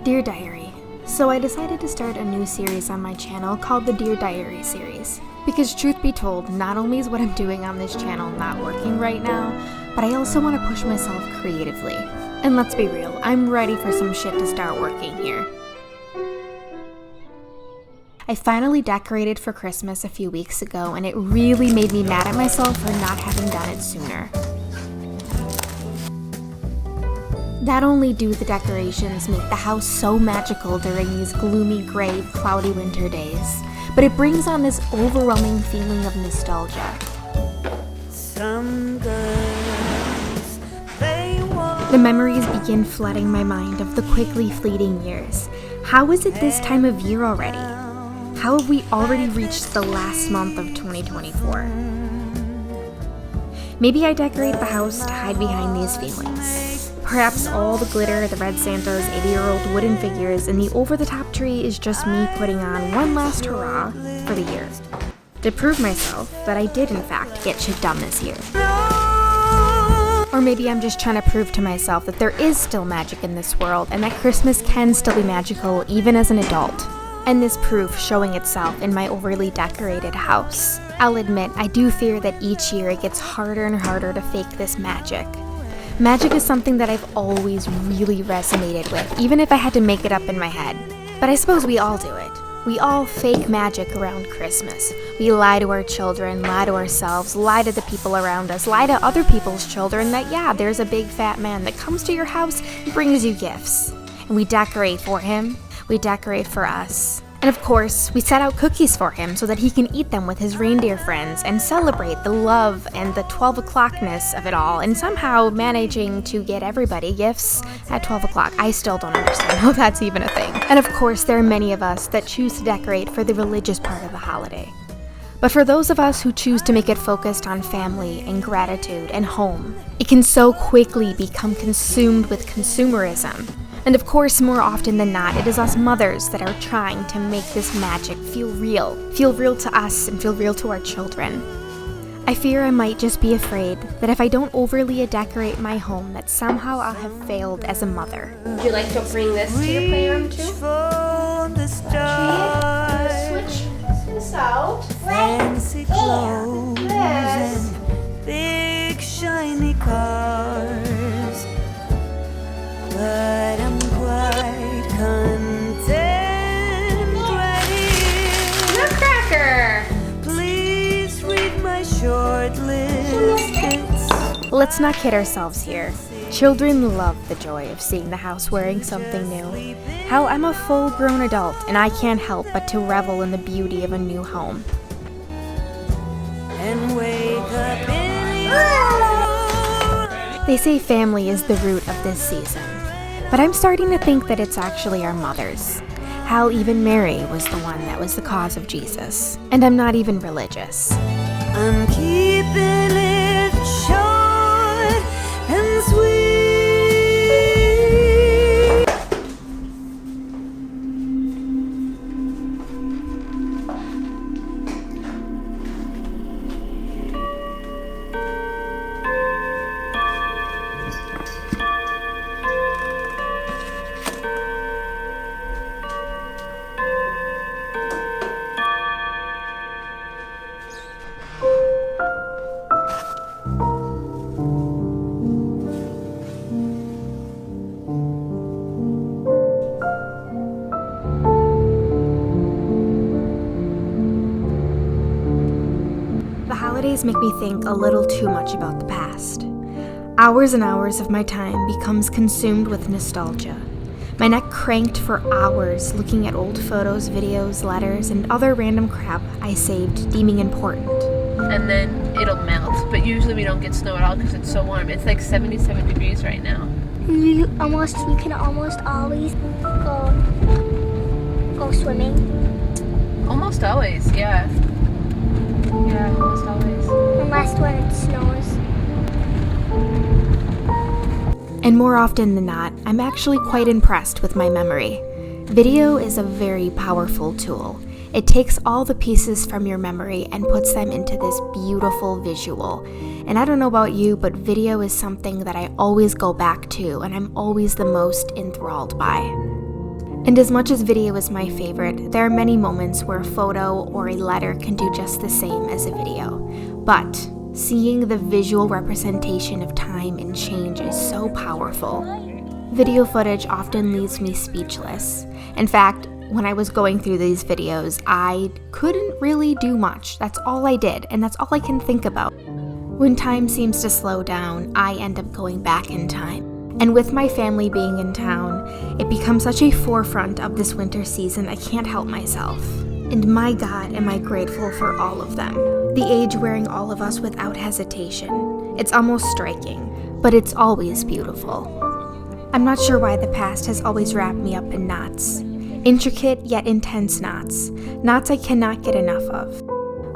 Dear Diary. So I decided to start a new series on my channel called the Dear Diary series. Because truth be told, not only is what I'm doing on this channel not working right now, but I also want to push myself creatively. And let's be real, I'm ready for some shit to start working here. I finally decorated for Christmas a few weeks ago, and it really made me mad at myself for not having done it sooner. Not only do the decorations make the house so magical during these gloomy, gray, cloudy winter days, but it brings on this overwhelming feeling of nostalgia. The memories begin flooding my mind of the quickly fleeting years. How is it this time of year already? How have we already reached the last month of 2024? Maybe I decorate the house to hide behind these feelings. Perhaps all the glitter, the red Santas, 80-year-old wooden figures, and the over-the-top tree is just me putting on one last hurrah for the year. To prove myself that I did in fact get shit done this year. Or maybe I'm just trying to prove to myself that there is still magic in this world and that Christmas can still be magical even as an adult. And this proof showing itself in my overly decorated house. I'll admit, I do fear that each year it gets harder and harder to fake this magic. Magic is something that I've always really resonated with, even if I had to make it up in my head. But I suppose we all do it. We all fake magic around Christmas. We lie to our children, lie to ourselves, lie to the people around us, lie to other people's children that, yeah, there's a big fat man that comes to your house and brings you gifts. And we decorate for him. We decorate for us. And of course, we set out cookies for him so that he can eat them with his reindeer friends and celebrate the love and the 12 o'clockness of it all, and somehow managing to get everybody gifts at 12 o'clock. I still don't understand how that's even a thing. And of course, there are many of us that choose to decorate for the religious part of the holiday. But for those of us who choose to make it focused on family and gratitude and home, it can so quickly become consumed with consumerism. And of course, more often than not, it is us mothers that are trying to make this magic feel real to us and feel real to our children. I fear I might just be afraid that if I don't overly decorate my home, that somehow I'll have failed as a mother. Would you like to bring this to your playroom too? Switch this out. Fancy clothes Yes. and big shiny cars, but I'm quite content right here. Nutcracker! Please read my short list. Let's not kid ourselves here. Children love the joy of seeing the house wearing something new. Hell, I'm a full-grown adult, and I can't help but to revel in the beauty of a new home. And wake up in your... They say family is the root of this season, but I'm starting to think that it's actually our mothers. How even Mary was the one that was the cause of Jesus. And I'm not even religious. I'm keeping it short and sweet. Holidays make me think a little too much about the past. Hours and hours of my time becomes consumed with nostalgia. My neck cranked for hours looking at old photos, videos, letters, and other random crap I saved deeming important. And then it'll melt, but usually we don't get snow at all because it's so warm. It's like 77 degrees right now. You can almost always go swimming. Almost always, yeah. Yeah, almost always. Unless when it snows. And more often than not, I'm actually quite impressed with my memory. Video is a very powerful tool. It takes all the pieces from your memory and puts them into this beautiful visual. And I don't know about you, but video is something that I always go back to and I'm always the most enthralled by. And as much as video is my favorite, there are many moments where a photo or a letter can do just the same as a video. But seeing the visual representation of time and change is so powerful. Video footage often leaves me speechless. In fact, when I was going through these videos, I couldn't really do much. That's all I did, and that's all I can think about. When time seems to slow down, I end up going back in time. And with my family being in town, it becomes such a forefront of this winter season, I can't help myself. And my God, am I grateful for all of them. The age wearing all of us without hesitation. It's almost striking, but it's always beautiful. I'm not sure why the past has always wrapped me up in knots. Intricate yet intense knots. Knots I cannot get enough of.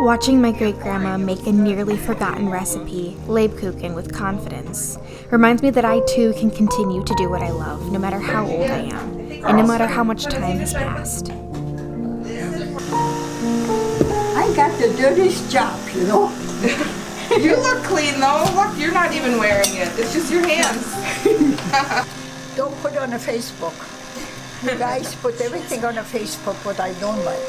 Watching my great-grandma make a nearly forgotten recipe, Lebkuchen, with confidence, reminds me that I too can continue to do what I love, no matter how old I am, and no matter how much time has passed. I got the dirtiest job, you know. You look clean though. Look, you're not even wearing it. It's just your hands. Don't put on a Facebook. You guys put everything on a Facebook what I don't like.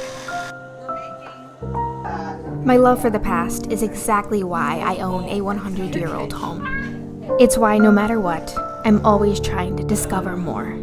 My love for the past is exactly why I own a 100-year-old home. It's why no matter what, I'm always trying to discover more.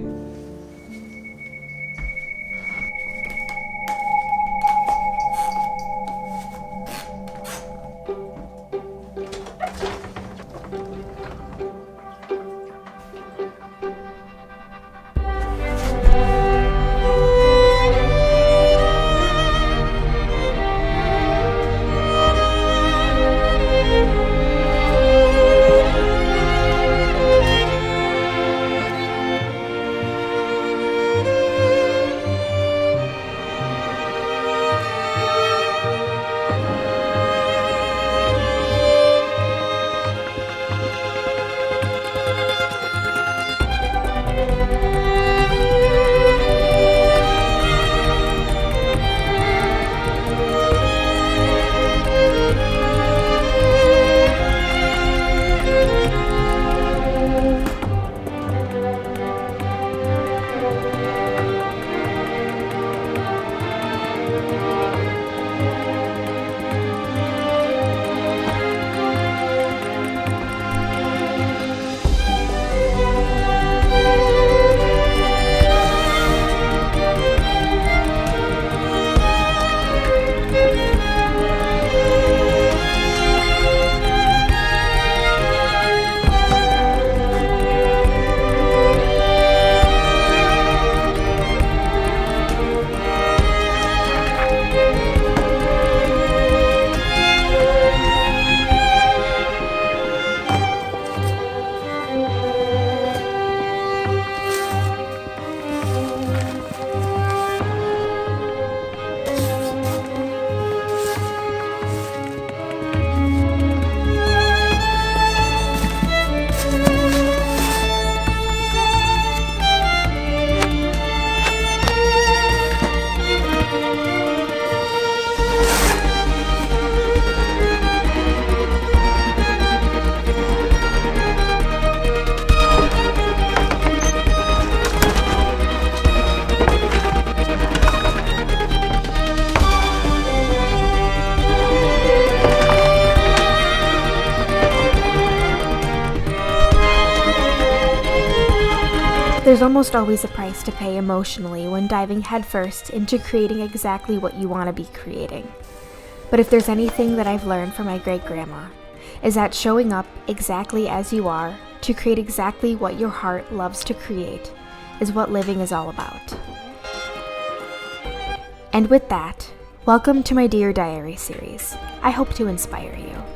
There's almost always a price to pay emotionally when diving headfirst into creating exactly what you want to be creating. But if there's anything that I've learned from my great-grandma, is that showing up exactly as you are to create exactly what your heart loves to create is what living is all about. And with that, welcome to my Dear Diary series. I hope to inspire you.